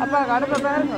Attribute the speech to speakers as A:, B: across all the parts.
A: அப்பா அடுப்ப பாருங்க.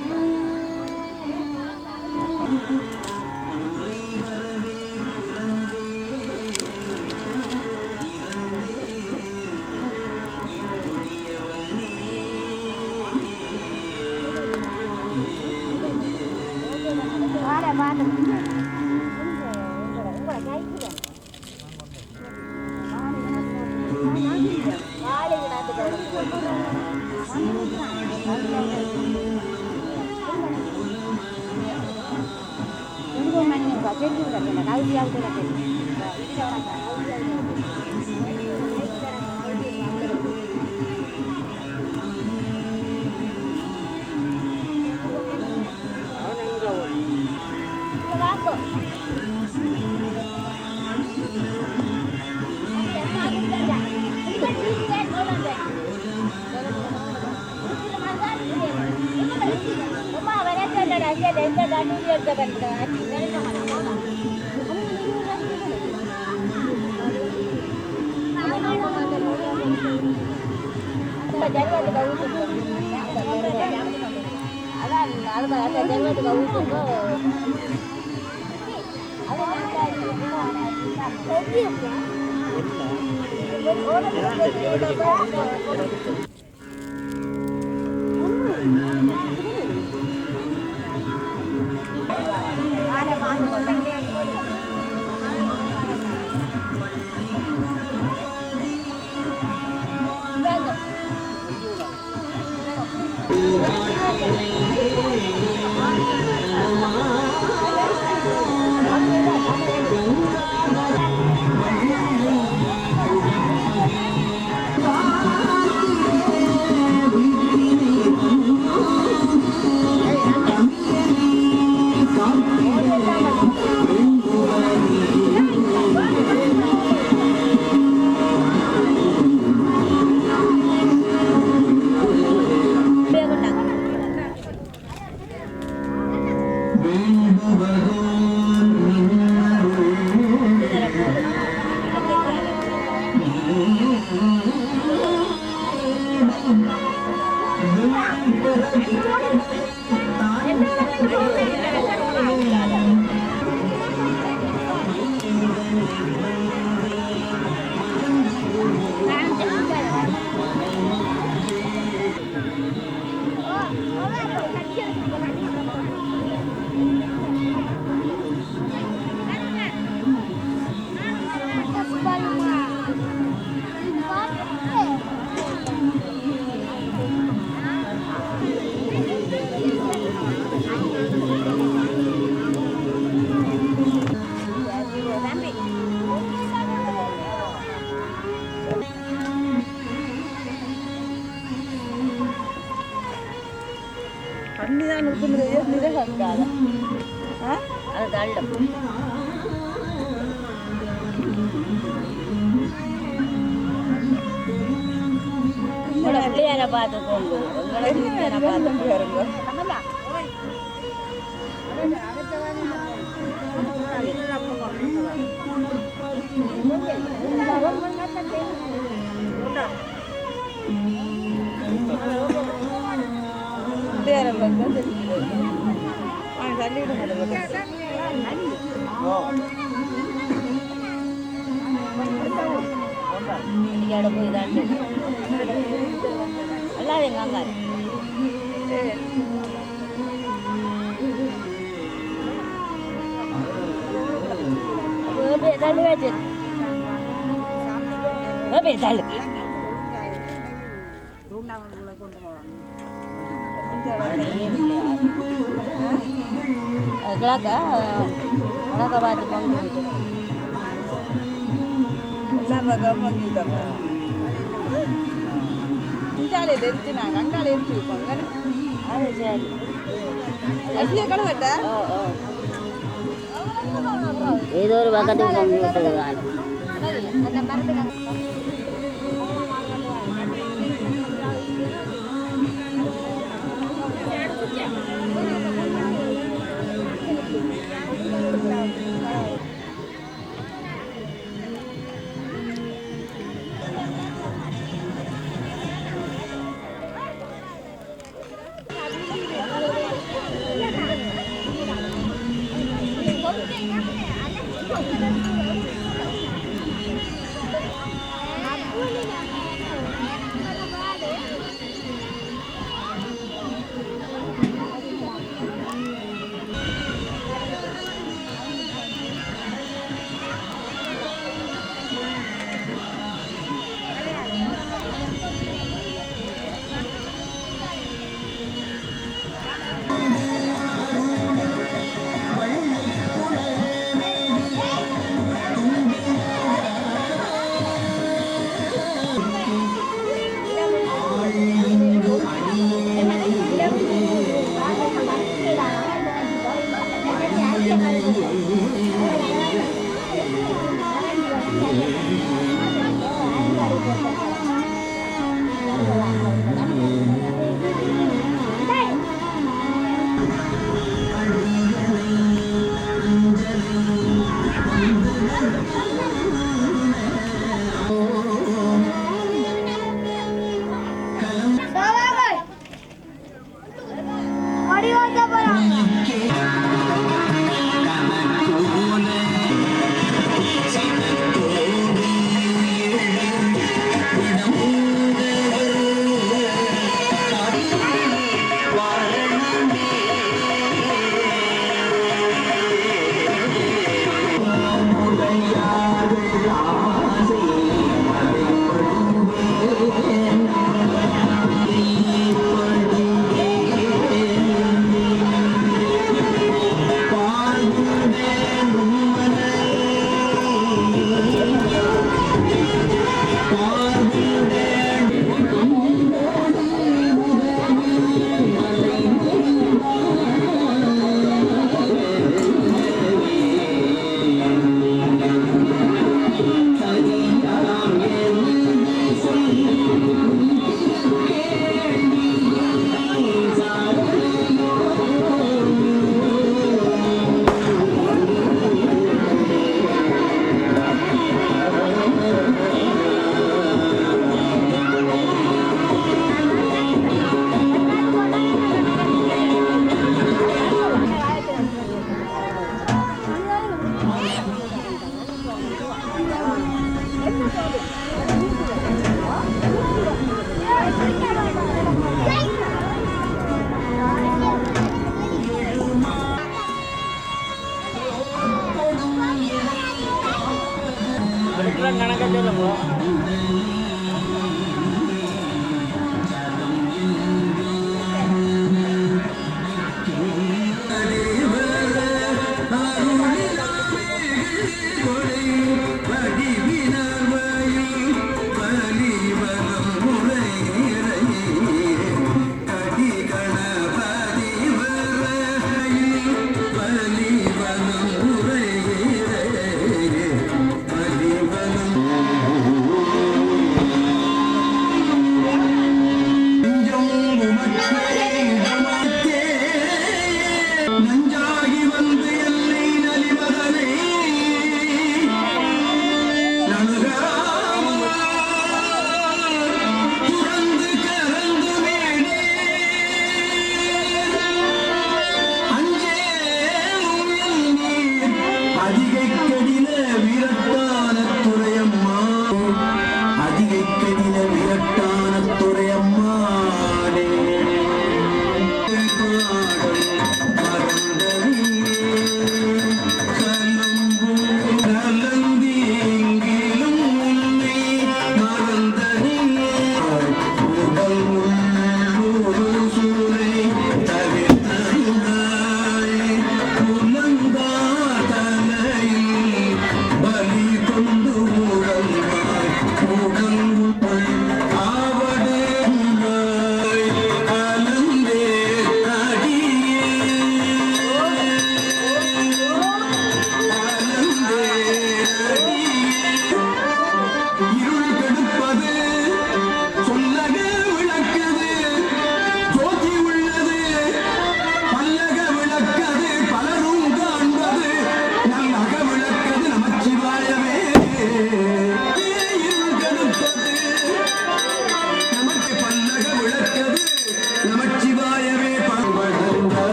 A: பண்ணிதான் இருக்கிறது நிறகாத அது தள்ளும் பிள்ளையார பார்த்துக்கோங்க பார்த்துக்கோங்க போய் தான் எல்லாம் எங்க தள்ளு வச்சு தள்ளு கிழக்க பார்த்துக்கோங்க இஞ்சாலே தெரிஞ்சு நான் கங்காலே எடுத்துருக்கோங்க அது சரி அடியே கடை ஏதோ ஒரு பக்கத்துக்கு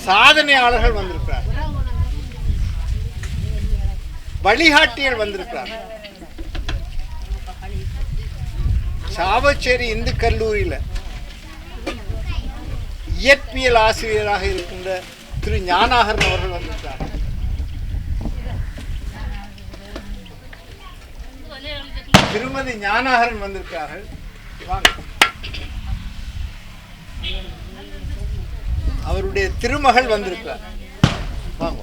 B: சாதனையாளர்கள் வந்திருக்கிறார், வழிகாட்டிகள் வந்திருக்கிறார். சாவச்சேரி இந்து கல்லூரியில் இயற்பியல் ஆசிரியராக இருக்கின்ற திரு ஞானாகரன் அவர்கள் வந்திருக்கிறார். திருமதி ஞானாகரன் வந்திருக்கிறார்கள். அவருடைய திருமகள் வந்திருக்கிறார். வாங்க.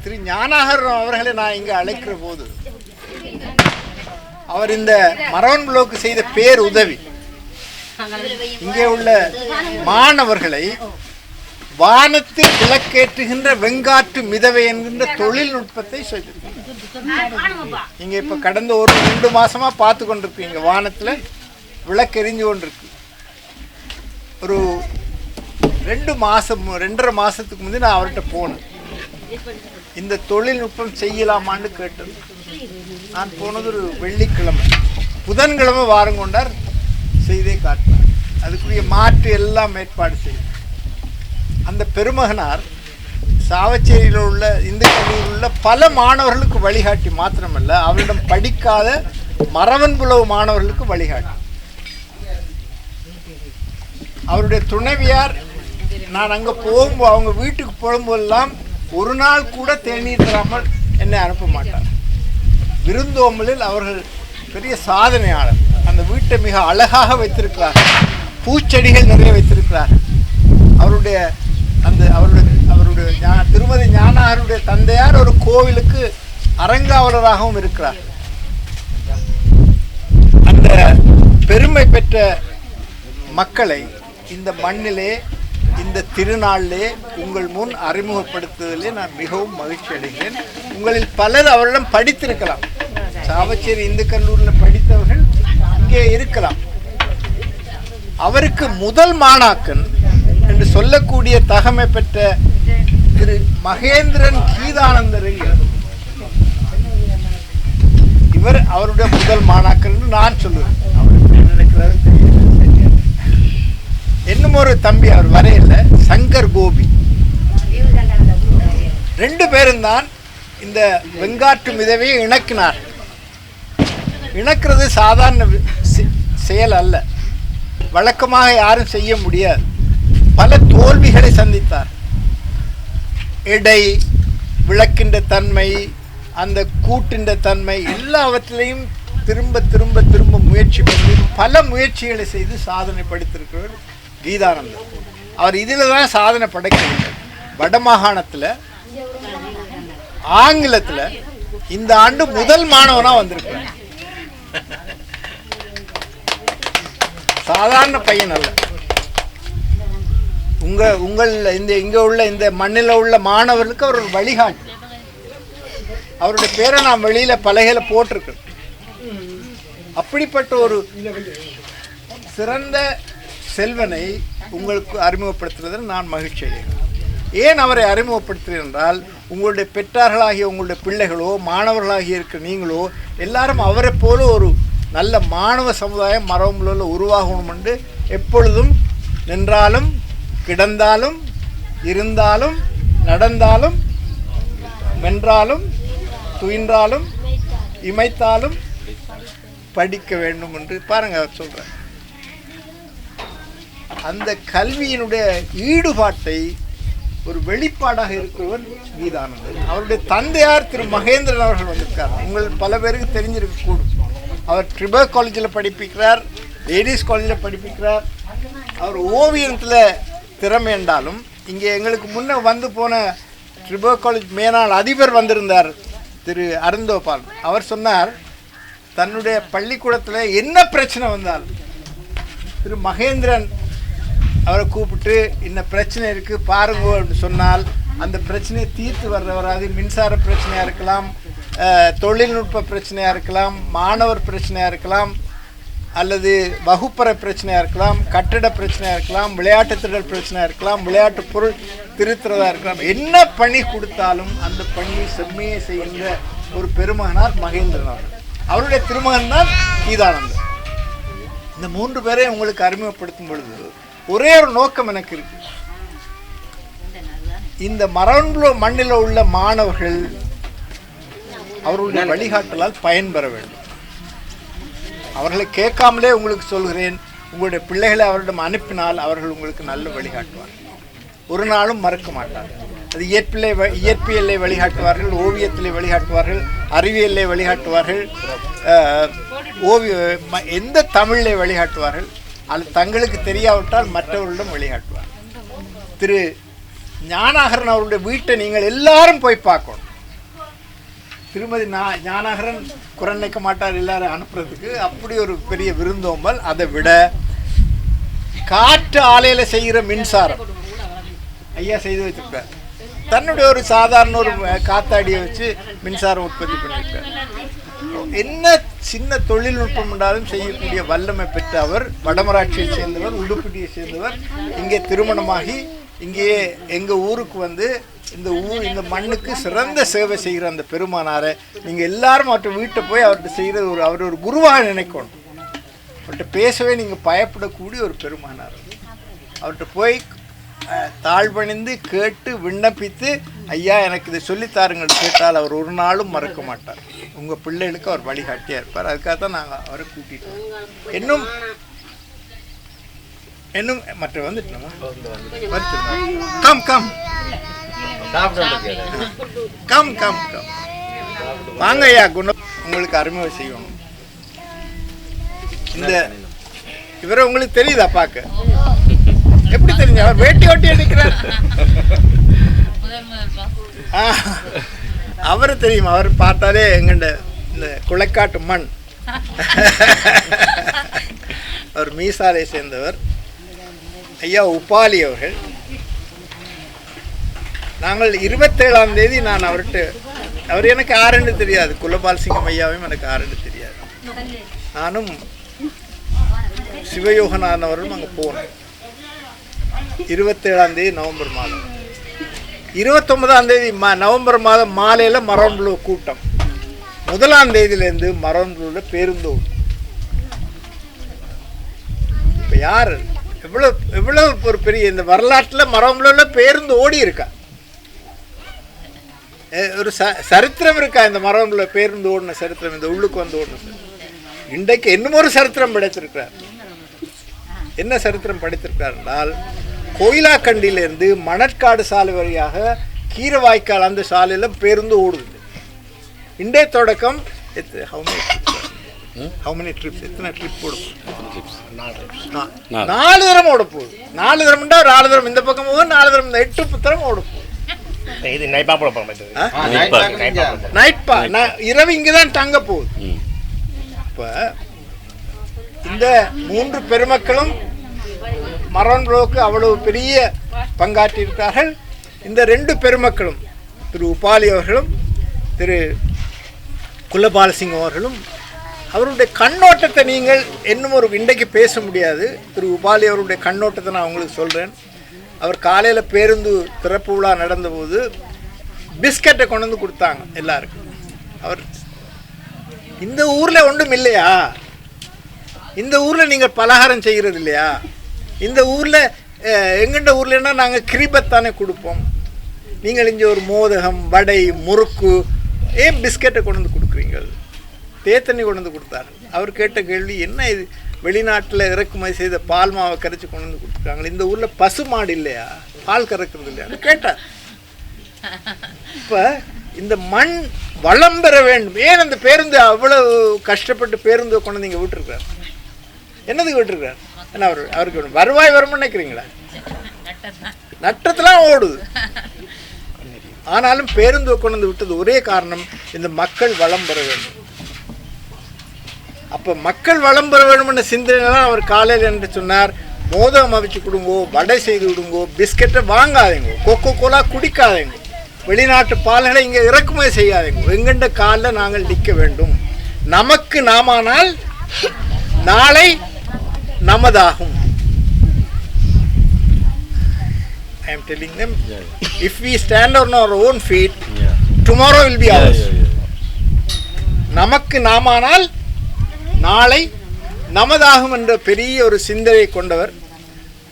B: திரு ஞானாகரன் அவர்களை நான் இங்கு அழைக்கிற போது அவர் இந்த மரவன் புலோக்கு செய்த பேர் உதவி இங்கே உள்ள மாணவர்களை வானத்தில் விளக்கேற்றுகின்ற வெங்காற்று மிதவை என்கின்ற தொழில்நுட்பத்தை செய்திருக்கிறார். இங்க இப்ப கடந்த 2 மாசமா பார்த்து கொண்டிருக்கீங்க, வானத்துல விளக்கெறிஞ்சு கொண்டிருக்கு. ஒரு 2.5 மாசத்துக்கு முந்தைய நான் அவர்கிட்ட போனேன். இந்த தொழில்நுட்பம் செய்யலாமான்னு கேட்டது. நான் போனது ஒரு வெள்ளிக்கிழமை, புதன்கிழமை வாரம் கொண்டார் செய்தே காட்டினார். அதுக்குரிய மாற்று எல்லாம் ஏற்பாடு செய்யும். அந்த பெருமகனார் சாவச்சேரியில் உள்ள இந்து கல்லூரியில் உள்ள பல மாணவர்களுக்கு வழிகாட்டி மாத்திரமல்ல, அவரிடம் படிக்காத மரவன் புலவு மாணவர்களுக்கு வழிகாட்டி. அவருடைய துணைவியார் நான் அங்கே போகும்போது, அவங்க வீட்டுக்கு போகும்போதெல்லாம் ஒரு நாள் கூட தேநீர் தராமல் என்னை அனுப்ப மாட்டார். விருந்தோம்பலில் அவர்கள் பெரிய சாதனையாளர். அந்த வீட்டை மிக அழகாக வைத்திருக்கிறார், பூச்செடிகள் நிறைய வைத்திருக்கிறார். அவருடைய திருமதி ஞானாகருடைய தந்தையார் ஒரு கோவிலுக்கு அரங்காவலராகவும் இருக்கிறார். அந்த பெருமை பெற்ற மக்களை இந்த மண்ணிலே, இந்த திருநாளிலே உங்கள் முன் அறிமுகப்படுத்துவதிலே நான் மிகவும் மகிழ்ச்சி அடைகிறேன். உங்களில் பலர் அவரிடம் படித்திருக்கலாம். சாவச்சேரி இந்து கல்லூரியில் படித்தவர்கள் இங்கே இருக்கலாம். அவருக்கு முதல் மாணாக்கன் என்று சொல்லக்கூடிய தகமை பெற்ற திரு மகேந்திரன் கீதானந்தரை, இவர் அவருடைய முதல் மாணாக்கன் என்று நான் சொல்லுவேன். இன்னும் ஒரு தம்பி அவர் வரையில, சங்கர் கோபி. 2 பேரும் தான் இந்த வெங்காற்று மிதவையை இணக்கினார். இணக்கிறது சாதாரண செயல் அல்ல, வழக்கமாக யாரும் செய்ய முடியாது. பல தோல்விகளை சந்தித்தார். எடை, விளக்கின்ற தன்மை, அந்த கூட்டின்ற தன்மை எல்லாவற்றிலையும் திரும்ப திரும்ப திரும்ப முயற்சி பண்ணி பல முயற்சிகளை செய்து சாதனை படைத்திருக்கிறவர் கீதானந்தர். அவர் இதில் தான் சாதனை படைக்கிறார். வடமாகாணத்தில் ஆங்கிலத்தில் இந்த ஆண்டு முதல் மாணவனாக வந்திருக்கிறார். சாதாரண பையன் அல்ல. உங்கள் இங்கே உள்ள இந்த மண்ணில் உள்ள மாணவர்களுக்கு அவர் ஒரு வழிகாட்டு. அவருடைய பேரை நான் வெளியில் பலகையில் போட்டிருக்கேன். அப்படிப்பட்ட ஒரு சிறந்த செல்வனை உங்களுக்கு அறிமுகப்படுத்துவதில் நான் மகிழ்ச்சி அடைகிறேன். ஏன் அவரை அறிமுகப்படுத்துகிறேன் என்றால், உங்களுடைய பெற்றார்களாகிய உங்களுடைய பிள்ளைகளோ மாணவர்களாகிய இருக்கிற நீங்களோ எல்லாரும் அவரை போல ஒரு நல்ல மாணவ சமுதாயம் மரவம்புல உருவாகணும் என்று எப்பொழுதும் நின்றாலும் கிடந்தாலும் இருந்தாலும் நடந்தாலும் வென்றாலும் துயின்றாலும் இமைத்தாலும் படிக்க வேண்டும் என்று பாருங்க அவர் சொல்றார். அந்த கல்வியினுடைய ஈடுபாட்டை ஒரு வெளிப்பாடாக இருக்கிறவர் கீதானந்தர். அவருடைய தந்தையார் திரு மகேந்திரன் அவர்கள் வந்திருக்கார். உங்கள் பல பேருக்கு தெரிஞ்சிருக்கக்கூடும். அவர் ட்ரிபர் காலேஜில் படிப்பிக்கிறார், லேடிஸ் காலேஜில் படிப்பிக்கிறார். அவர் ஓவியத்தில் திறமை என்றாலும் இங்கே எங்களுக்கு முன்னே வந்து போன ட்ரிபர் காலேஜ் மேனாள் அதிபர் வந்திருந்தார் திரு அருந்தோபால். அவர் சொன்னார், தன்னுடைய பள்ளிக்கூடத்தில் என்ன பிரச்சனை வந்தாலும் திரு மகேந்திரன் அவரை கூப்பிட்டு இந்த பிரச்சனை இருக்குது பாருங்க அப்படின்னு சொன்னால் அந்த பிரச்சனையை தீர்த்து வர்றவர். அது மின்சார பிரச்சனையாக இருக்கலாம், தொழில்நுட்ப பிரச்சனையாக இருக்கலாம், மாணவர் பிரச்சனையாக இருக்கலாம், அல்லது வகுப்பறை பிரச்சனையாக இருக்கலாம், கட்டிட பிரச்சனையாக இருக்கலாம், விளையாட்டு திடல் பிரச்சனையாக இருக்கலாம், விளையாட்டு பொருள் திருத்துறதா இருக்கலாம். என்ன பணி கொடுத்தாலும் அந்த பணியை செம்மையை செய்கின்ற ஒரு பெருமகனார் மகேந்திரன் அவர்கள். அவருடைய திருமகன் தான் கீதானந்தர். இந்த 3 பேரை உங்களுக்கு அறிமுகப்படுத்தும் பொழுது ஒரே ஒரு நோக்கம் எனக்கு இருக்கு. இந்த மரபுல மண்ணில் உள்ள மாணவர்கள் அவர்களுடைய வழிகாட்டலால் பயன்பெற வேண்டும். அவர்களை கேட்காமலே உங்களுக்கு சொல்கிறேன், உங்களுடைய பிள்ளைகளை அவரிடம் அனுப்பினால் அவர்கள் உங்களுக்கு நல்ல வழிகாட்டுவார்கள். ஒரு நாளும் மறக்க மாட்டார்கள். அது இயற்பியலை வழிகாட்டுவார்கள், ஓவியத்திலே வழிகாட்டுவார்கள், அறிவியலை வழிகாட்டுவார்கள், எந்த தமிழிலே வழிகாட்டுவார்கள். அது தங்களுக்கு தெரியாவிட்டால் மற்றவர்களிடம் வழிகாட்டுவார்கள். திரு ஞானாகரன் அவருடைய வீட்டை நீங்கள் எல்லாரும் போய் பார்க்கணும். திருமதி ஞானாகரன் குரல் நிற்க மாட்டார் எல்லாரும் அனுப்புறதுக்கு. அப்படி ஒரு பெரிய விருந்தோம்பல். அதை விட காற்று ஆலையில் செய்கிற மின்சாரம் ஐயா செய்து வச்சிருக்கார். தன்னுடைய ஒரு சாதாரண ஒரு காத்தாடியை வச்சு மின்சாரம் உற்பத்தி பண்ணியிருக்கார். என்ன சின்ன தொழில்நுட்பம் என்றாலும் செய்யக்கூடிய வல்லமை பெற்ற அவர் வடமராட்சியை சேர்ந்தவர், உடுப்பிட்டியை சேர்ந்தவர். இங்கே திருமணமாகி இங்கேயே எங்கள் ஊருக்கு வந்து இந்த மண்ணுக்கு சிறந்த சேவை செய்கிற அந்த பெருமானாரை நீங்கள் எல்லாரும் அவர்கிட்ட வீட்டை போய் அவர்கிட்ட செய்கிறது அவர் ஒரு குருவாக நினைக்கணும். அவர்கிட்ட பேசவே நீங்கள் பயப்படக்கூடிய ஒரு பெருமானார். அவர்கிட்ட போய் தாழ்வணிந்து கேட்டு விண்ணப்பித்து ஐயா எனக்கு இதை சொல்லித்தாருங்கள் கேட்டால் அவர் ஒரு நாளும் மறக்க மாட்டார். உங்கள் பிள்ளைகளுக்கு அவர் வழிகாட்டியாக இருப்பார். அதுக்காக தான் நாங்கள் அவரை கூட்டிகிட்டு இன்னும் மற்ற வந்துட்டோமா come come come come come வாங்க ஐயா குணம் உங்களுக்கு அறிமுகம் செய்யணும். இந்த இவரை உங்களுக்கு தெரியுதா பார்க்க? எப்படி தெரிஞ்சு? அவர் வேட்டி ஓட்டி அடிக்கிறார். அவரு தெரியுமா? அவர் பார்த்தாலே எங்கண்ட இந்த குளைக்காட்டு மண். அவர் மீசாலை சேர்ந்தவர் ஐயா உபாலி அவர்கள். நாங்கள் 27ஆம் தேதி நான் அவர்கிட்ட, அவர் எனக்கு ஆறுன்னு தெரியாது, குலபால் சிங்கம் ஐயாவையும் எனக்கு ஆறுன்னு தெரியாது. நானும் சிவயோகநாதன் அவர்களும் அங்கே போனோம். 27ஆம் தேதி நவம்பர் மாதம். 29ஆம் தேதி நவம்பர் மாதம் மாலையில் மரவன்புழு கூட்டம். 1ஆம் தேதியிலேருந்து மரவன்புழு பேருந்து. இப்போ யார் எவ்வளோ ஒரு பெரிய இந்த வரலாற்றில் மரவன்புழு பேருந்து ஓடி இருக்கா? ஒரு சரித்திரம் இருக்கா இந்த மரவன்புழு பேருந்து ஓடின சரித்திரம்? இந்த உள்ளுக்கு வந்து ஓடின இன்றைக்கு இன்னும் ஒரு சரித்திரம் படைத்திருக்கிறார். என்ன சரித்திரம் படைத்திருக்கிறார் என்றால், கோயிலாக்கண்டியிலிருந்து மணற்காடு சாலை வழியாக கீரவாய்க்கால் அந்த சாலையில் பேருந்து ஓடுது. இன்றைய தொடக்கம் எத்தனை ட்ரிப் ஓடும்? 4 தரம் ஓட போகுது. 4 தரம்டா 4 தரம் இந்த பக்கம் போகும், 4 தரம் இந்த 8 தரம் ஓட போகுது. இரவு இங்கதான் தங்க போகுது. இப்ப இந்த 3 பெருமக்களும் மரவன்புழுவுக்கு அவ்வளவு பெரிய பங்காற்றியிருக்கிறார்கள். இந்த 2 பெருமக்களும் திரு உபாலி அவர்களும் திரு குலபாலசிங் அவர்களும் அவருடைய கண்ணோட்டத்தை நீங்கள் இன்னும் ஒரு இன்றைக்கு பேச முடியாது. திரு உபாலி அவருடைய கண்ணோட்டத்தை நான் உங்களுக்கு சொல்கிறேன். அவர் காலையில் பேருந்து திறப்பு விழா நடந்தபோது பிஸ்கட்டை கொண்டு வந்து கொடுத்தாங்க எல்லாருக்கும். அவர் இந்த ஊரில் ஒன்றும் இல்லையா? இந்த ஊரில் நீங்கள் பலகாரம் செய்கிறது இல்லையா? இந்த ஊரில் எங்கள்கிட்ட ஊர்லன்னா நாங்கள் கிரிபத்தானே கொடுப்போம். நீங்கள் இங்கே ஒரு மோதகம், வடை, முறுக்கு, ஏன் பிஸ்கெட்டை கொண்டு வந்து கொடுக்குறீங்கள்? தேத்தண்ணி கொண்டு வந்து கொடுத்தாரு. அவர் கேட்ட கேள்வி, என்ன இது வெளிநாட்டில் இறக்குமதி செய்த பால் மாவை கரைச்சி கொண்டு வந்து கொடுத்துருக்காங்க, இந்த ஊரில் பசு மாடு இல்லையா, பால் கறக்கிறது இல்லையான்னு கேட்டார். இப்போ இந்த மண் வளம் பெற வேண்டும். ஏன் அந்த பேருந்து அவ்வளவு கஷ்டப்பட்டு பேருந்து கொண்டு வந்து இங்கே விட்டுருக்கார்? என்னதுக்கு விட்டுருக்கார்? ஏன்னா அவருக்கு வருவாய் வரும்னு நினைக்கிறீங்களா? நட்டத்தெல்லாம் ஓடுது. ஆனாலும் பேருந்து கொண்டு வந்து விட்டது ஒரே காரணம், இந்த மக்கள் வளம் பெற வேண்டும். அப்போ மக்கள் வளம் பெற வேண்டும்னு சிந்தனைலாம் அவர் காலையில் என்று சொன்னார். மோதகம் அவிச்சு கொடுங்கோ, வடை செய்து விடுங்கோ, பிஸ்கெட்டை வாங்காதீங்க, கொக்கோ கோலா குடிக்காதீங்க, வெளிநாட்டு பால்களை இங்கே இறக்குமதி செய்யாதீங்க. எங்கண்ட காலில் நாங்கள் நிற்க வேண்டும். நமக்கு நாமானால் நாளை நமதாகும். I am telling them, if we stand on our own feet, tomorrow will be ours. நமக்கு நாமானால் நாளை நமதாகும் என்ற பெரிய ஒரு சிந்தனை கொண்டவர்.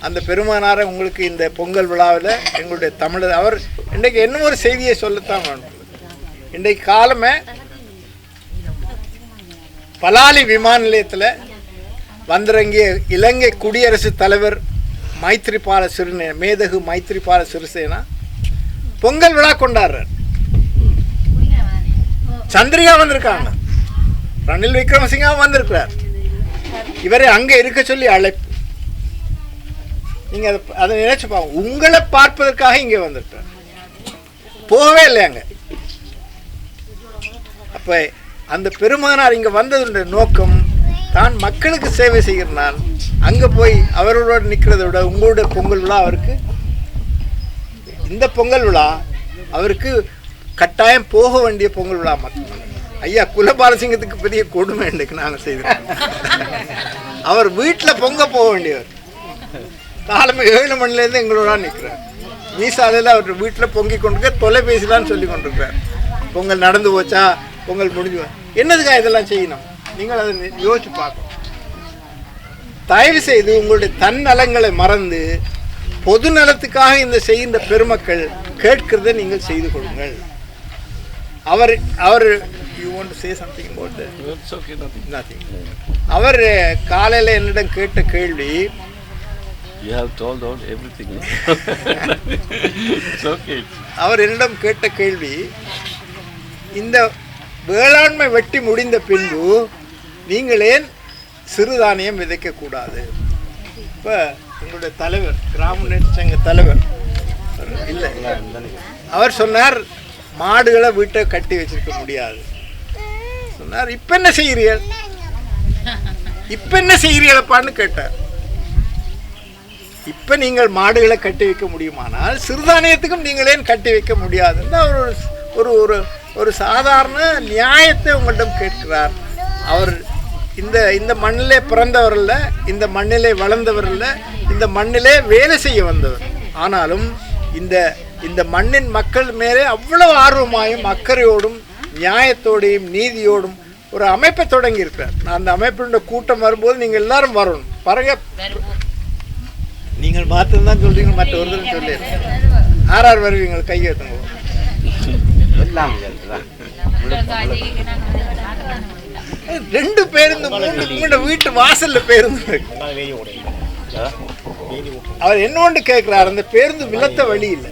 B: அந்த பெருமானாரை உங்களுக்கு இந்த பொங்கல் விழாவில் எங்களுடைய தமிழர் அவர் இன்றைக்கு என்ன ஒரு செய்தியை சொல்லத்தான் வேணும். இன்றைக்கு காலமே பலாலி விமான நிலையத்தில் வந்திறங்கிய இலங்கை குடியரசுத் தலைவர் மைத்ரிபால சிறிசேனா, மேதகு மைத்ரிபால சிறிசேனா பொங்கல் விழா கொண்டாடுறார். சந்திரிகா வந்திருக்காங்க, ரணில் விக்ரமசிங்கா வந்திருக்கிறார். இவரை அங்கே இருக்க சொல்லி அழைப்பு. நீங்கள் அதை நினைச்சு பாருங்க. உங்களை பார்ப்பதற்காக இங்கே வந்திருக்கிறார், போகவே இல்லை அங்கே. அப்போ அந்த பெருமானார் இங்கே வந்ததுடைய நோக்கம் தான் மக்களுக்கு சேவை செய்கிறான். அங்கே போய் அவர்களோடு நிற்கிறத விட உங்களுடைய பொங்கல் விழா அவருக்கு, இந்த பொங்கல் விழா அவருக்கு கட்டாயம் போக வேண்டிய பொங்கல் விழா. மக்கள் ஐயா குலபாலசிங்கத்துக்கு பெரிய கொடுமை இன்றைக்கு நாங்கள் செய்தோம். அவர் வீட்டில் பொங்க போக வேண்டியவர். காலமே 7 மணிலேருந்து எங்களோட நிற்கிறார். மீசாலையில் அவர் வீட்டில் பொங்கி கொண்டிருக்க, தொலைபேசிலான்னு சொல்லி கொண்டிருக்கிறார். பொங்கல் நடந்து போச்சா, பொங்கல் முடிஞ்சு, என்னதுக்கா இதெல்லாம் செய்யணும்? நீங்கள் அதை யோசிச்சு பார்க்கணும். தயவு செய்து உங்களுடைய தன்னலங்களை மறந்து பொது நலத்துக்காக இந்த செய்கின்ற பெருமக்கள் கேட்கிறதை நீங்கள் செய்து கொள்ளுங்கள். அவர் you want to say something about that?
C: It's okay, nothing.
B: அவர் காலையில் என்னிடம் கேட்ட கேள்வி,
C: You have told out everything. It's okay.
B: அவர் என்னிடம் கேட்ட கேள்வி, இந்த வேளாண்மை வெட்டி முடிந்த பின்பு நீங்கள் ஏன் சிறுதானியம் விதைக்கக்கூடாது? இப்போ எங்களுடைய தலைவர், கிராம முன்னேற்ற சங்க தலைவர் இல்லை, அவர் சொன்னார் மாடுகளை வீட்டை கட்டி வச்சிருக்க முடியாது சொன்னார். இப்போ என்ன செய்கிறீர்கள், இப்போ என்ன செய்கிறீர்களப்பான்னு கேட்டார். இப்போ நீங்கள் மாடுகளை கட்டி வைக்க முடியுமானால் சிறுதானியத்துக்கும் நீங்கள் ஏன் கட்டி வைக்க முடியாதுன்னு அவர் ஒரு ஒரு ஒரு சாதாரண நியாயத்தை உங்களிடம் கேட்கிறார். அவர் இந்த மண்ணிலே பிறந்தவர் இல்லை, இந்த மண்ணிலே வளர்ந்தவர் இல்லை, இந்த மண்ணிலே வேலை செய்ய வந்தவர். ஆனாலும் இந்த மண்ணின் மக்கள் மேலே அவ்வளவு ஆர்வமாயும் அக்கறையோடும் நியாயத்தோடையும் நீதியோடும் ஒரு அமைப்பை தொடங்கி இருக்கிறார். நான் அந்த அமைப்பினுடைய கூட்டம் வரும்போது நீங்கள் எல்லாரும் வரணும். பாருங்க, நீங்கள் மாத்திரம் சொல்றீங்க, மற்ற ஒருத்தரும் சொல்லி யார் வருவீங்க? கையெழுத்துங்க. 2 பேருந்து, 3 வீட்டு வாசல்ல பேருந்து. அவர் என்ன ஒன்று கேட்கிறார், அந்த பேருந்து விலத்த வழி இல்லை.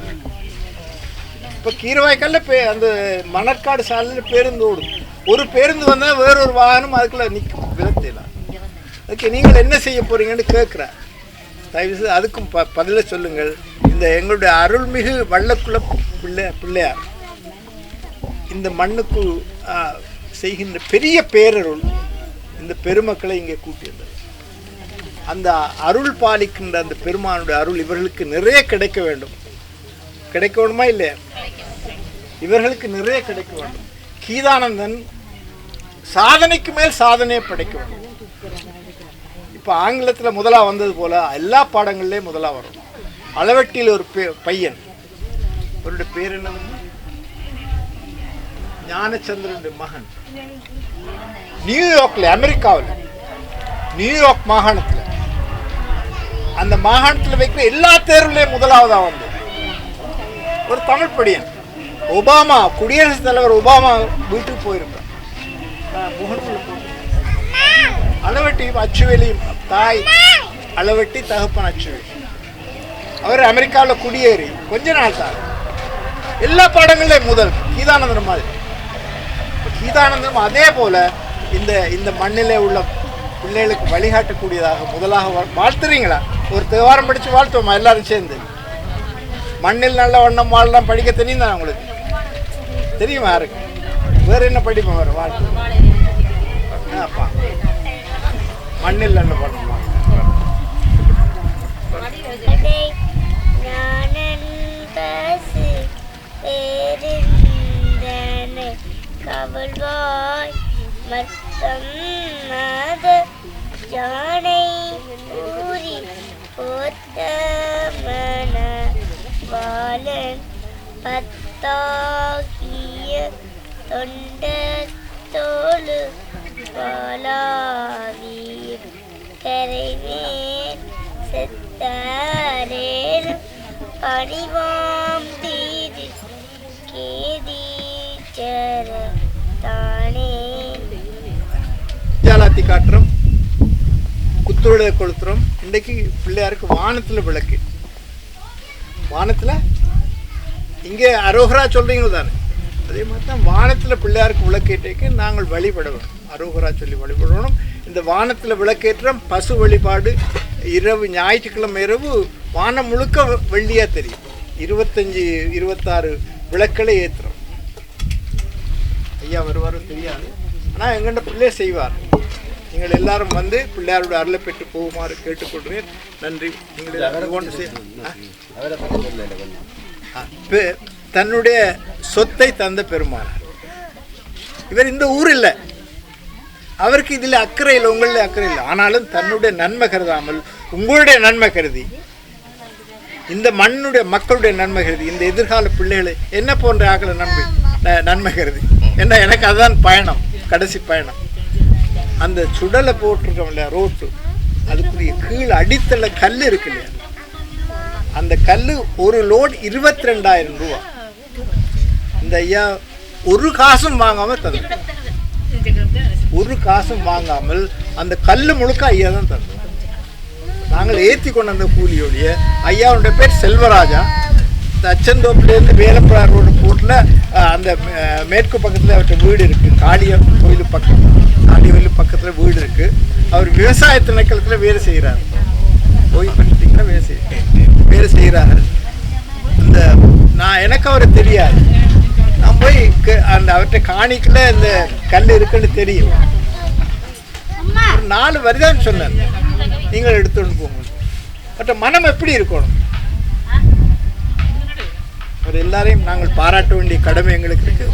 B: இப்போ கீரவாய்க்கல்ல அந்த மணற்காடு சாலையில் பேருந்து ஓடும். ஒரு பேருந்து வந்தால் வேறொரு வாகனம் அதுக்குள்ள நிற்கும், விலத்தலாம். அதுக்கு நீங்கள் என்ன செய்ய போறீங்கன்னு கேட்குறார். தயவுசெய்து அதுக்கும் பதில சொல்லுங்கள். இந்த எங்களுடைய அருள்மிகு வள்ளக்குள்ள பிள்ளையார் இந்த மண்ணுக்கு செய்கின்ற பெரிய பேரருள் இந்த பெருமக்களை இங்கே கூட்டியிருந்தது. அந்த அருள் பாலிக்கின்ற அந்த பெருமானுடைய அருள் இவர்களுக்கு நிறைய கிடைக்க வேண்டும். கிடைக்க வேண்டுமா இல்லையா? இவர்களுக்கு நிறைய கிடைக்க வேண்டும். கீதானந்தன் சாதனைக்கு மேல் சாதனையை படைக்க வேண்டும். இப்போ ஆங்கிலத்தில் முதலாக வந்தது போல எல்லா பாடங்கள்லேயும் முதலாக வரும். அளவட்டியில் ஒரு பையன், அவருடைய பேர் என்ன, ஞானச்சந்திரனுடைய மகன், நியூயார்க்கில், அமெரிக்காவில் நியூயார்க் மாகாணத்தில், அந்த மாகாணத்தில் வைக்கிற எல்லா தேர்வுலையும் முதலாவதாக வந்து ஒரு தமிழ் படியன். ஒபாமா, குடியரசுத் தலைவர் ஒபாமா வீட்டுக்கு போயிருப்பார். அளவட்டி அச்சுவேலியும் தாய் அளவட்டி தகப்பன் அச்சுவேலி. அவர் அமெரிக்காவில் குடியேறி கொஞ்ச நாள் தான் எல்லா பாடங்கள்லையும் முதல் கீதானந்தன் மாதிரி. கீதானந்தனும் அதே போல இந்த மண்ணிலே உள்ள பிள்ளைகளுக்கு வழிகாட்டக்கூடியதாக முதலாக வாழ்த்துறீங்களா? ஒரு தேவாரம் படித்து வாழ்த்துவோமா எல்லாரும் சேர்ந்து? மண்ணில் நல்ல வண்ணம் வாழலாம் படிக்க தெரியும் தான் உங்களுக்கு தெரியுமா? யாருக்கு வேற என்ன படிப்போம்? வேறு வாழ்த்து அப்பா மண்ணில் நல்ல வண்ணம்
D: கவல்வாய் மத்தம் நாத ஜானை ஊரி போத்த மன பாலன் பத்தாகிய தொண்ட தோளு பாலாவீர் கரைவேன் செத்தாரேனும் பணிவாம் தீது கேதீச்சர தானே.
B: ஜாலாத்தி காட்டுறோம், குத்துவிளை கொளுத்துறோம். இன்றைக்கு பிள்ளையாருக்கு வானத்தில் விளக்கு. வானத்தில் இங்கே அரோகரா சொல்கிறீங்க தானே, அதே மாதிரி தான் வானத்தில் பிள்ளையாருக்கு விளக்கேற்றக்கு நாங்கள் வழிபடுவோம். அரோகரா சொல்லி வழிபடணும். இந்த வானத்தில் விளக்கேற்றம் பசு வழிபாடு இரவு ஞாயிற்றுக்கிழமை இரவு வானம் முழுக்க வெள்ளியாக தெரியும். 25-26 விளக்களை ஏற்றுறோம். ஐயா வருவாரோ தெரியாது, ஆனால் எங்கள்கிட்ட பிள்ளைய செய்வார். நீங்கள் எல்லாரும் வந்து பிள்ளையாரோட அருளை பெற்று போகுமாறு கேட்டுக்கொள்கிறேன். நன்றி. தன்னுடைய சொத்தை தந்த பெருமானார். இவர் இந்த ஊர் இல்லை, அவருக்கு இதில் அக்கறை இல்லை, உங்களில் அக்கறை இல்லை. ஆனாலும் தன்னுடைய நன்மை கருதாமல் உங்களுடைய நன்மை கருதி, இந்த மண்ணுடைய மக்களுடைய நன்மை கருதி, இந்த எதிர்கால பிள்ளைகளை என்ன போன்ற ஆக்களை நன்மை கருதி. என்ன எனக்கு அதுதான் பயணம், கடைசி பயணம். அந்த சுடலை போட்டிருக்கோம் இல்லையா ரோட்டு, அதுக்குரிய கீழே அடித்தள கல் இருக்கு இல்லையா, அந்த கல் ஒரு லோட் 22,000 ரூபா. இந்த ஐயா ஒரு காசும் வாங்காமல் தந்து, ஒரு காசும் வாங்காமல் அந்த கல் முழுக்க ஐயா தான் தந்தோம். நாங்கள் ஏற்றி கொண்டு வந்த கூலியோடைய ஐயாவுடைய பேர் செல்வராஜா. அச்சந்தோப்புலேருந்து வேலப்பா ரோடு போட்டில் அந்த மேற்கு பக்கத்தில் அவர்கிட்ட வீடு இருக்குது. காளிய கோயில் பக்கம், காளிய கோயில் பக்கத்தில் வீடு இருக்குது. அவர் விவசாய திணைக்களத்தில் வேலை செய்கிறார். கோயில் பக்கத்தில் வேலை செய்கிறாரு. இந்த எனக்கு அவரை தெரியாது. நான் போய் அந்த அவர்கிட்ட காணிக்கல இந்த கல் இருக்குன்னு தெரியும். ஒரு 4 வரி தான் சொன்னார், நீங்கள் எடுத்துட்டு போங்க. பட் மனம் எப்படி இருக்கணும்? அவர் எல்லாரையும் நாங்கள் பாராட்ட வேண்டிய கடமை எங்களுக்கு இருக்கு.